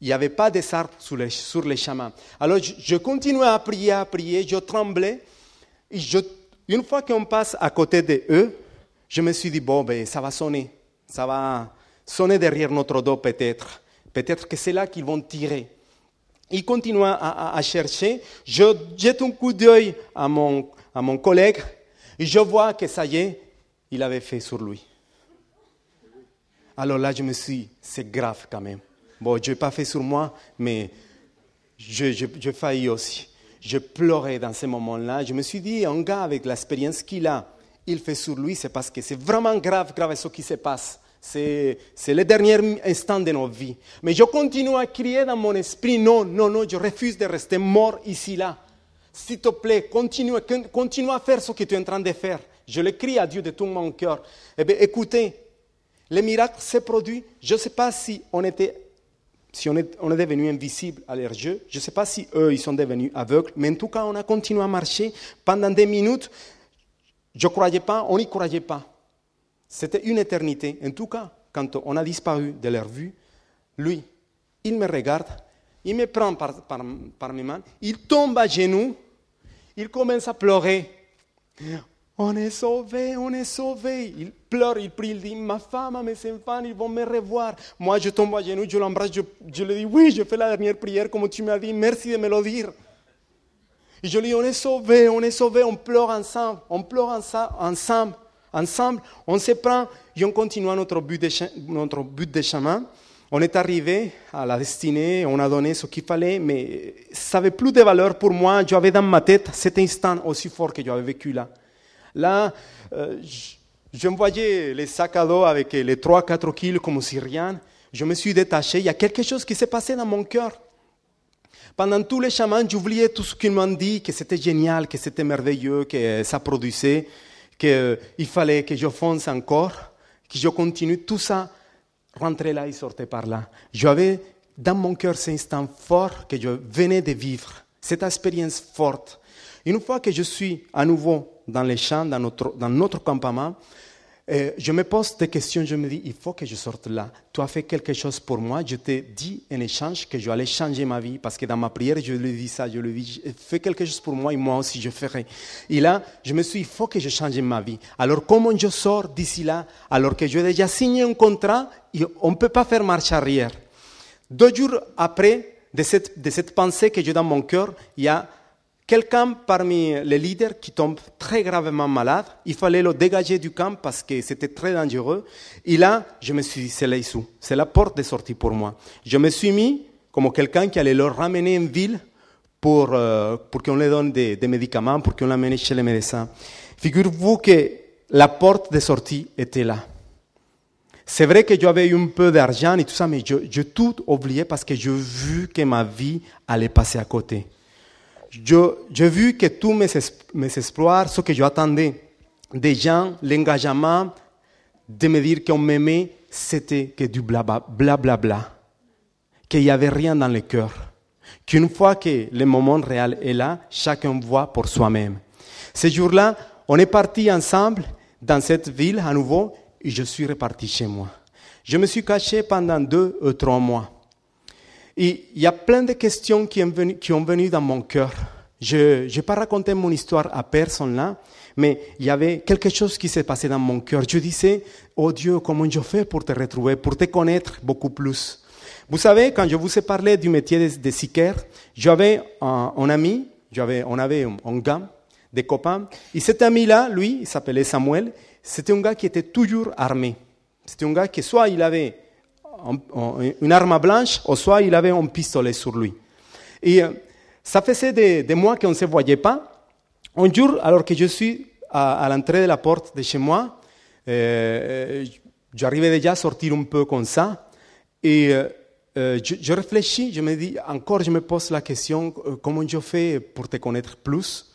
[SPEAKER 2] il n'y avait pas des arbres sur les chemins. Alors je continuais à prier, je tremblais. Et une fois qu'on passe à côté d'eux, je me suis dit, bon, ben, ça va sonner derrière notre dos peut-être. Peut-être que c'est là qu'ils vont tirer. Ils continuent à chercher. Je jette un coup d'œil à mon collègue et je vois que ça y est, il avait fait sur lui. Alors là, je me suis dit, c'est grave quand même. Bon, je n'ai pas fait sur moi, mais je faillis aussi. Je pleurais dans ce moment-là. Je me suis dit, un gars avec l'expérience qu'il a, il fait sur lui, c'est parce que c'est vraiment grave ce qui se passe. C'est le dernier instant de notre vie. Mais je continue à crier dans mon esprit, non, je refuse de rester mort ici, là. S'il te plaît, continue à faire ce que tu es en train de faire. Je le crie à Dieu de tout mon cœur. Eh bien, écoutez, le miracle s'est produit. Je ne sais pas si on est devenu invisible à leurs yeux. Je ne sais pas si eux, ils sont devenus aveugles. Mais en tout cas, on a continué à marcher pendant des minutes. Je ne croyais pas, on n'y croyait pas. C'était une éternité. En tout cas, quand on a disparu de leur vue, lui, il me regarde, il me prend par mes mains, il tombe à genoux, il commence à pleurer. On est sauvés, on est sauvés. Il pleure, il prie, il dit, ma femme, mes enfants, ils vont me revoir. Moi, je tombe à genoux, je l'embrasse, je lui dis, oui, je fais la dernière prière comme tu m'as dit, merci de me le dire. Et je lui dis, on est sauvés, on pleure ensemble, ensemble, on se prend et on continue notre but de chemin. On est arrivé à la destinée, on a donné ce qu'il fallait, mais ça n'avait plus de valeur pour moi. J'avais dans ma tête cet instant aussi fort que j'avais vécu là. Là, je me voyais les sacs à dos avec les 3-4 kilos comme si rien. Je me suis détaché. Il y a quelque chose qui s'est passé dans mon cœur. Pendant tous les chemins, j'oubliais tout ce qu'ils m'ont dit, que c'était génial, que c'était merveilleux, que ça produisait, qu'il fallait que je fonce encore, que je continue. Tout ça rentrait là et sortait par là. J'avais dans mon cœur cet instant fort que je venais de vivre, cette expérience forte. Une fois que je suis à nouveau dans les champs, dans notre campement, je me pose des questions, je me dis, il faut que je sorte là. Tu as fait quelque chose pour moi, je t'ai dit en échange que je allais changer ma vie, parce que dans ma prière, je lui ai dit ça, je lui ai dit, fais quelque chose pour moi et moi aussi je ferai. Et là, je me suis dit, il faut que je change ma vie. Alors comment je sors d'ici là, alors que j'ai déjà signé un contrat, et on ne peut pas faire marche arrière. 2 jours après, de cette pensée que j'ai dans mon cœur, il y a quelqu'un parmi les leaders qui tombe très gravement malade, il fallait le dégager du camp parce que c'était très dangereux. Et là, je me suis dit, c'est l'issue, c'est la porte de sortie pour moi. Je me suis mis comme quelqu'un qui allait le ramener en ville pour qu'on lui donne des médicaments, pour qu'on l'amène chez les médecins. Figurez-vous que la porte de sortie était là. C'est vrai que j'avais eu un peu d'argent et tout ça, mais j'ai tout oublié parce que j'ai vu que ma vie allait passer à côté. J'ai vu que tous mes espoirs, ce que j'attendais des gens, l'engagement de me dire qu'on m'aimait, c'était que du blablabla, qu'il n'y avait rien dans le cœur. Qu'une fois que le moment réel est là, chacun voit pour soi-même. Ce jour-là, on est partis ensemble dans cette ville à nouveau et je suis reparti chez moi. Je me suis caché pendant 2 ou 3 mois. Et il y a plein de questions qui ont venu dans mon cœur. Je n'ai pas raconté mon histoire à personne là, mais il y avait quelque chose qui s'est passé dans mon cœur. Je disais, oh Dieu, comment je fais pour te retrouver, pour te connaître beaucoup plus. Vous savez, quand je vous ai parlé du métier de sicaire, j'avais un ami, on avait un gars, des copains, et cet ami-là, lui, il s'appelait Samuel, c'était un gars qui était toujours armé. C'était un gars qui soit il avait une arme blanche, ou soit il avait un pistolet sur lui. Et ça faisait des mois qu'on ne se voyait pas. Un jour, alors que je suis à l'entrée de la porte de chez moi, j'arrivais déjà à sortir un peu comme ça, et je réfléchis, je me dis, encore je me pose la question, comment je fais pour te connaître plus,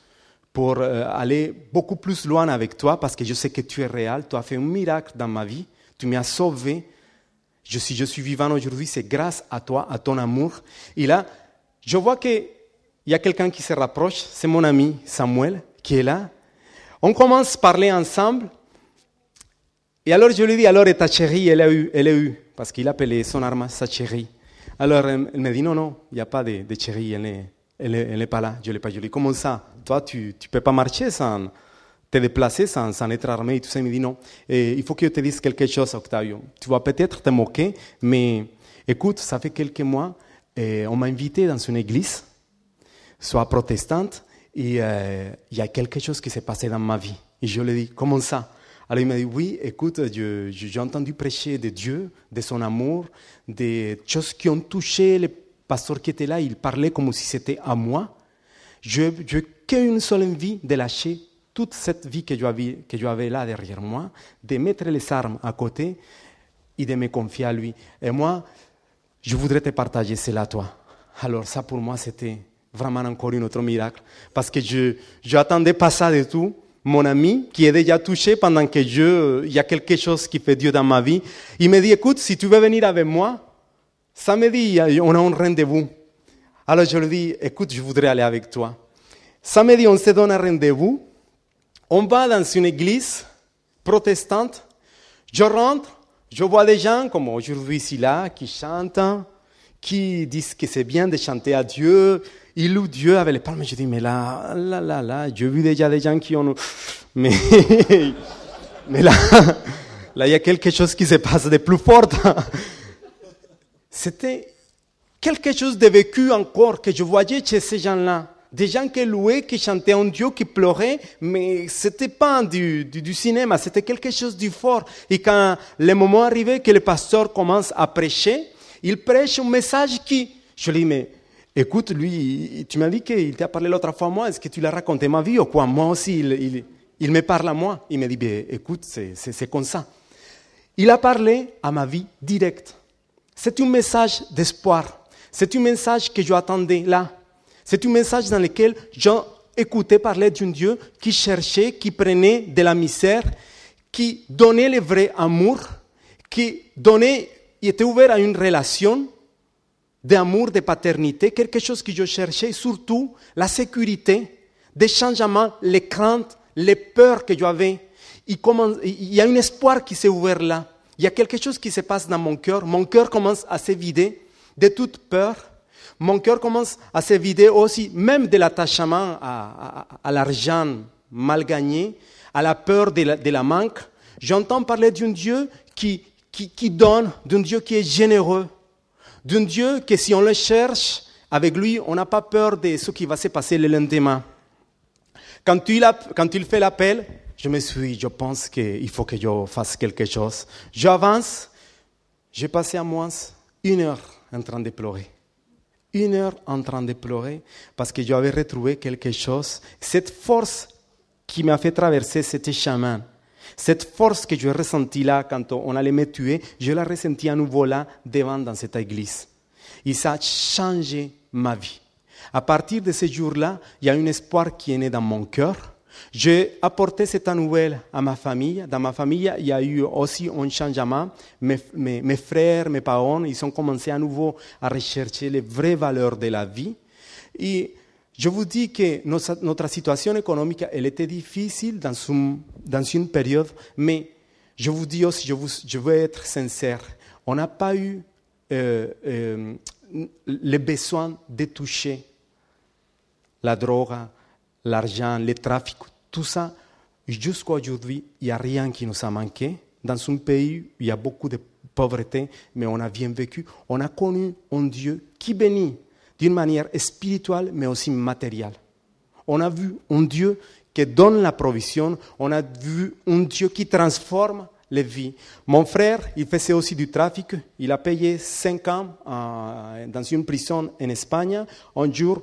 [SPEAKER 2] pour aller beaucoup plus loin avec toi, parce que je sais que tu es réel, tu as fait un miracle dans ma vie, tu m'as sauvé. Je suis vivant aujourd'hui, c'est grâce à toi, à ton amour. Et là, je vois qu'il y a quelqu'un qui se rapproche, c'est mon ami Samuel qui est là. On commence à parler ensemble. Et alors je lui dis, alors et ta chérie, elle a eu, parce qu'il appelait son arme sa chérie. Alors, elle me dit, non, il n'y a pas de chérie, elle n'est pas là. Je l'ai pas. Je lui dis, comment ça? Toi, tu ne peux pas marcher sans te déplacer, sans être armé et tout ça. Il me dit, non. Et il faut que je te dise quelque chose, Octavio. Tu vas peut-être te moquer, mais écoute, ça fait quelques mois, on m'a invité dans une église, soit protestante, et il y a quelque chose qui s'est passé dans ma vie. Et je lui ai dit, comment ça? Alors il m'a dit, oui, écoute, j'ai entendu prêcher de Dieu, de son amour, des choses qui ont touché les pasteurs qui étaient là. Ils parlaient comme si c'était à moi. Je n'ai qu'une seule envie de lâcher toute cette vie que je avais là derrière moi, de mettre les armes à côté et de me confier à lui. Et moi, je voudrais te partager cela, toi. Alors ça, pour moi, c'était vraiment encore un autre miracle. Parce que je n'attendais pas ça du tout. Mon ami, qui est déjà touché pendant que il y a quelque chose qui fait Dieu dans ma vie, il me dit, écoute, si tu veux venir avec moi, samedi, on a un rendez-vous. Alors je lui dis, écoute, je voudrais aller avec toi. Samedi, on se donne un rendez-vous. On va dans une église protestante. Je rentre, je vois des gens comme aujourd'hui ici là, qui chantent, qui disent que c'est bien de chanter à Dieu. Ils louent Dieu avec les palmes. Je dis, mais là, j'ai vu déjà des gens qui ont... Mais là, il y a quelque chose qui se passe de plus fort. C'était quelque chose de vécu encore que je voyais chez ces gens-là. Des gens qui louaient, qui chantaient en Dieu, qui pleuraient, mais ce n'était pas du cinéma, c'était quelque chose de fort. Et quand le moment arrivait que le pasteur commence à prêcher, il prêche un message qui... Je lui dis, mais écoute, lui, tu m'as dit qu'il t'a parlé l'autre fois à moi, est-ce que tu l'as raconté ma vie ou quoi? Moi aussi, il me parle à moi. Il me dit, écoute, c'est comme ça. Il a parlé à ma vie directe. C'est un message d'espoir. C'est un message que j'attendais là. C'est un message dans lequel j'écoutais parler d'un Dieu qui cherchait, qui prenait de la misère, qui donnait le vrai amour, qui était ouvert à une relation d'amour, de paternité, quelque chose que je cherchais, surtout la sécurité, des changements, les craintes, les peurs que j'avais. Il y a un espoir qui s'est ouvert là. Il y a quelque chose qui se passe dans mon cœur. Mon cœur commence à se vider de toute peur. Mon cœur commence à se vider aussi, même de l'attachement à l'argent mal gagné, à la peur de la manque. J'entends parler d'un Dieu qui donne, d'un Dieu qui est généreux, d'un Dieu que si on le cherche, avec lui, on n'a pas peur de ce qui va se passer le lendemain. Quand il fait l'appel, je pense qu'il faut que je fasse quelque chose. J'avance, j'ai passé à moins 1 heure en train de pleurer. 1 heure en train de pleurer parce que j'avais retrouvé quelque chose. Cette force qui m'a fait traverser ce chemin, cette force que je ressentis là quand on allait me tuer, je la ressentis à nouveau là devant dans cette église. Et ça a changé ma vie. À partir de ce jour-là, il y a un espoir qui est né dans mon cœur. J'ai apporté cette nouvelle à ma famille. Dans ma famille, il y a eu aussi un changement. Mes frères, mes parents, ils ont commencé à nouveau à rechercher les vraies valeurs de la vie. Et je vous dis que notre situation économique, elle était difficile dans une période, mais je vous dis aussi, je veux être sincère, on n'a pas eu le besoin de toucher la drogue, l'argent, le trafic, tout ça. Jusqu'à aujourd'hui, il n'y a rien qui nous a manqué. Dans un pays où il y a beaucoup de pauvreté, mais on a bien vécu. On a connu un Dieu qui bénit d'une manière spirituelle, mais aussi matérielle. On a vu un Dieu qui donne la provision. On a vu un Dieu qui transforme les vies. Mon frère, il faisait aussi du trafic. Il a payé 5 ans dans une prison en Espagne. Un jour,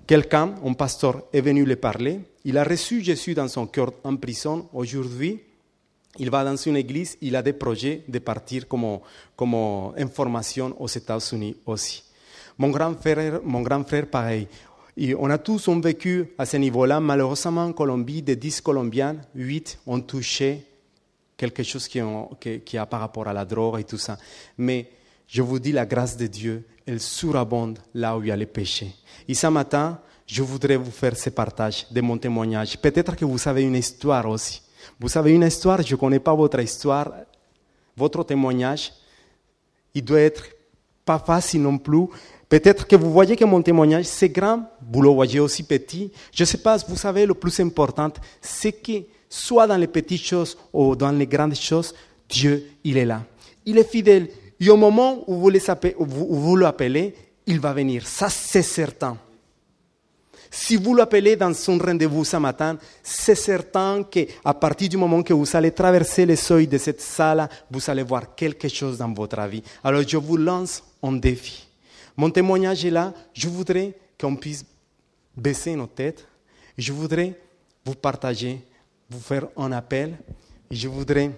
[SPEAKER 2] quelqu'un, un pasteur, est venu lui parler. Il a reçu Jésus dans son cœur en prison. Aujourd'hui, il va dans une église. Il a des projets de partir comme information aux États-Unis aussi. Mon grand frère, pareil. Et on a tous vécu à ce niveau-là. Malheureusement, en Colombie, de 10 Colombiens, 8 ont touché quelque chose qui a par rapport à la drogue et tout ça. Mais je vous dis, la grâce de Dieu, elle surabonde là où il y a le péché. Et ce matin, je voudrais vous faire ce partage de mon témoignage. Peut-être que vous avez une histoire aussi. Vous avez une histoire, je ne connais pas votre histoire. Votre témoignage, il doit être pas facile non plus. Peut-être que vous voyez que mon témoignage, c'est grand, vous le voyez aussi petit. Je ne sais pas, vous savez, le plus important, c'est que soit dans les petites choses ou dans les grandes choses, Dieu, il est là. Il est fidèle. Et au moment où vous l'appelez, il va venir. Ça, c'est certain. Si vous l'appelez dans son rendez-vous ce matin, c'est certain qu'à partir du moment que vous allez traverser les seuils de cette salle, vous allez voir quelque chose dans votre vie. Alors, je vous lance un défi. Mon témoignage est là. Je voudrais qu'on puisse baisser nos têtes. Je voudrais vous partager, vous faire un appel. Et je voudrais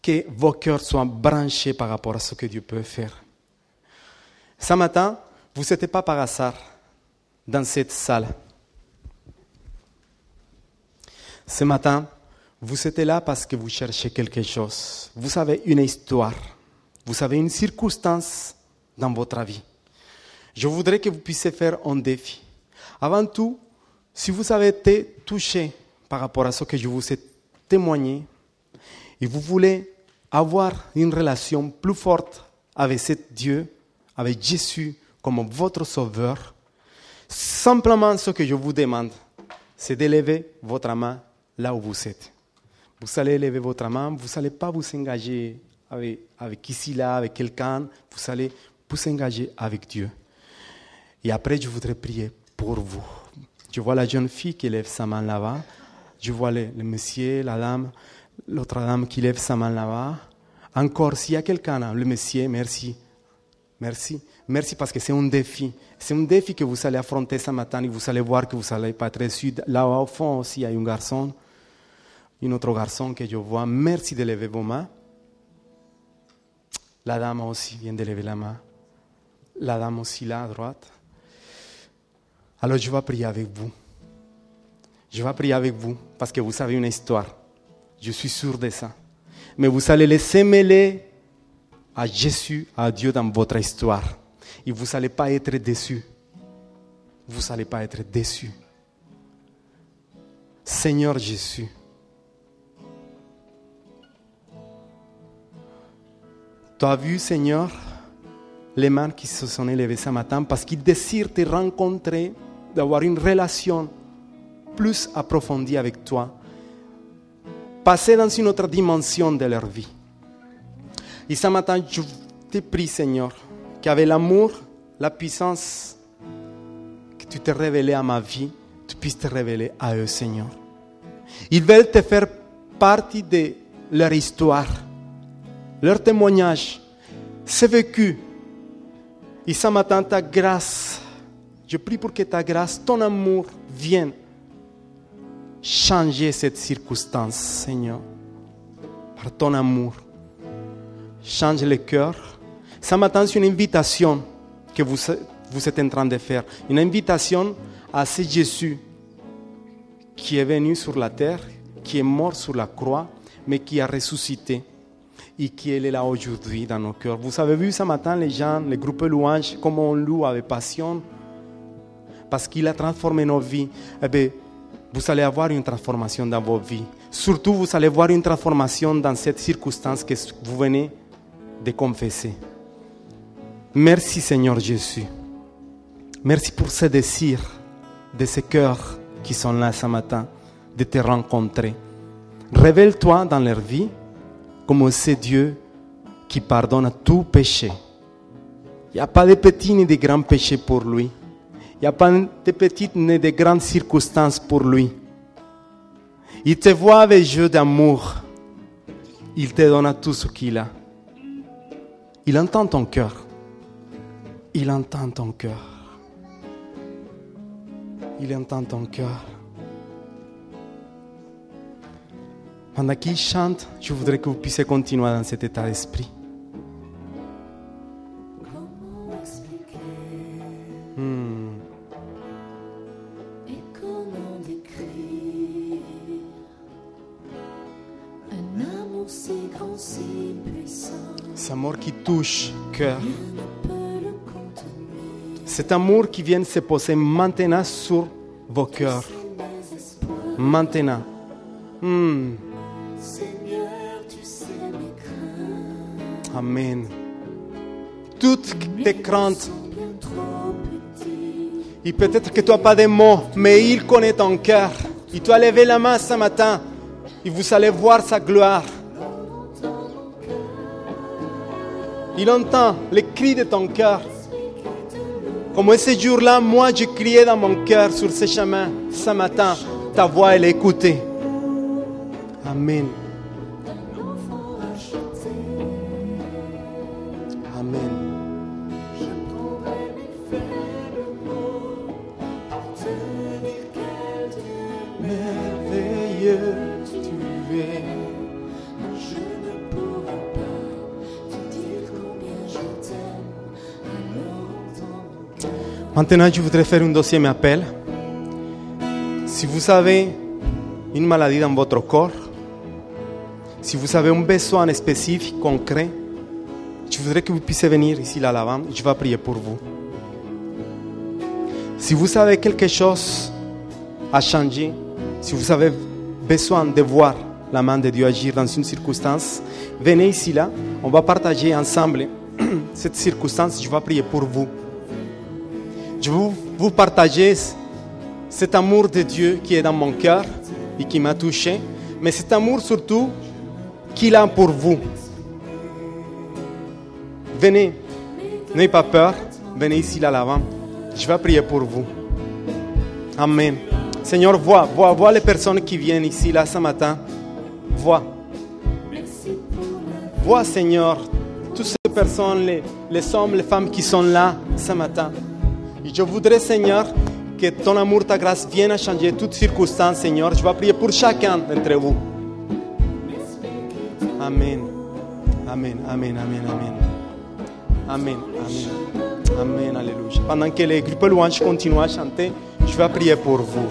[SPEAKER 2] que vos cœurs soient branchés par rapport à ce que Dieu peut faire. Ce matin, vous n'êtes pas par hasard dans cette salle. Ce matin, vous êtes là parce que vous cherchez quelque chose. Vous avez une histoire. Vous avez une circonstance dans votre vie. Je voudrais que vous puissiez faire un défi. Avant tout, si vous avez été touché par rapport à ce que je vous ai témoigné, et vous voulez avoir une relation plus forte avec cet Dieu, avec Jésus comme votre sauveur, simplement ce que je vous demande, c'est d'élever votre main là où vous êtes. Vous allez élever votre main, vous n'allez pas vous engager avec ici, là, avec quelqu'un, vous allez vous engager avec Dieu. Et après, je voudrais prier pour vous. Je vois la jeune fille qui lève sa main là-bas, je vois le monsieur, la dame, l'autre dame qui lève sa main là-bas. Encore, s'il y a quelqu'un, le monsieur, merci. Merci. Merci parce que c'est un défi. C'est un défi que vous allez affronter ce matin et vous allez voir que vous n'allez pas être déçus. Là au fond aussi, il y a un garçon, un autre garçon que je vois. Merci de lever vos mains. La dame aussi vient de lever la main. La dame aussi là à droite. Alors je vais prier avec vous. Je vais prier avec vous parce que vous avez une histoire. Je suis sûr de ça. Mais vous allez laisser mêler à Jésus, à Dieu dans votre histoire. Et vous n'allez pas être déçus. Vous n'allez pas être déçus. Seigneur Jésus, tu as vu, Seigneur, les mains qui se sont élevées ce matin parce qu'ils désirent te rencontrer, d'avoir une relation plus approfondie avec toi, passer dans une autre dimension de leur vie. Et ce matin, je te prie, Seigneur, qu'avec l'amour, la puissance que tu t'es révélé à ma vie, tu puisses te révéler à eux, Seigneur. Ils veulent te faire partie de leur histoire, leur témoignage, c'est vécu. Et ce matin, ta grâce, je prie pour que ta grâce, ton amour vienne changer cette circonstance, Seigneur, par ton amour. Change le cœur. Ce matin, c'est une invitation que vous êtes en train de faire. Une invitation à ce Jésus qui est venu sur la terre, qui est mort sur la croix, mais qui a ressuscité et qui est là aujourd'hui dans nos cœurs. Vous avez vu ce matin les gens, les groupes louanges, comment on loue avec passion, parce qu'il a transformé nos vies. Eh bien, vous allez avoir une transformation dans vos vies. Surtout, vous allez voir une transformation dans cette circonstance que vous venez de confesser. Merci Seigneur Jésus. Merci pour ce désir de ces cœurs qui sont là ce matin, de te rencontrer. Révèle-toi dans leur vie comme ce Dieu qui pardonne tout péché. Il n'y a pas de petits ni de grands péchés pour lui. Il n'y a pas de petites ni de grandes circonstances pour lui. Il te voit avec jeu d'amour. Il te donne tout ce qu'il a. Il entend ton cœur. Il entend ton cœur. Il entend ton cœur. Pendant qu'il chante, je voudrais que vous puissiez continuer dans cet état d'esprit.
[SPEAKER 3] Comment expliquer et comment décrire un amour si grand, si puissant,
[SPEAKER 2] Cet amour qui touche le cœur.
[SPEAKER 3] rien ne peut le contenir.
[SPEAKER 2] Cet amour qui vient se poser maintenant sur vos cœurs.
[SPEAKER 3] C'est mes espoirs,
[SPEAKER 2] Maintenant.
[SPEAKER 3] Seigneur, tu sais mes craintes.
[SPEAKER 2] Amen. toutes tes craintes.
[SPEAKER 3] bien trop petit.
[SPEAKER 2] Et peut-être que tu n'as pas de mots, mais il connaît ton cœur. Et tu as levé la main ce matin et vous allez voir sa gloire. Il entend les cris de ton cœur. Comme ce jour-là, moi, je criais dans mon cœur sur ce chemin. Ce matin, ta voix, elle est écoutée. Amen. Amen. Merveilleux tu es.
[SPEAKER 3] Je ne pourrai pas te dire combien je t'aime. Alors entends mon cœur.
[SPEAKER 2] Maintenant, je voudrais faire un deuxième appel. Si vous avez une maladie dans votre corps, si vous avez un besoin spécifique, concret, je voudrais que vous puissiez venir ici à l'avant. Je vais prier pour vous. Si vous avez quelque chose à changer, si vous avez besoin de voir la main de Dieu agir dans une circonstance, venez ici là. On va partager ensemble cette circonstance. Je vais prier pour vous. Je veux vous partager cet amour de Dieu qui est dans mon cœur et qui m'a touché, mais cet amour surtout qu'il a pour vous. Venez, n'ayez pas peur, venez ici là l'avant. Je vais prier pour vous. Amen. Seigneur, vois les personnes qui viennent ici là ce matin. Vois, Seigneur, toutes ces personnes, les hommes, les femmes qui sont là ce matin. Et je voudrais, Seigneur, que ton amour, ta grâce vienne à changer toutes circonstances, Seigneur. Je vais prier pour chacun d'entre vous. Amen. Amen, amen, amen, amen. Amen, amen. Amen, alléluia. Pendant que les groupes louanges continuent à chanter, je vais prier pour vous.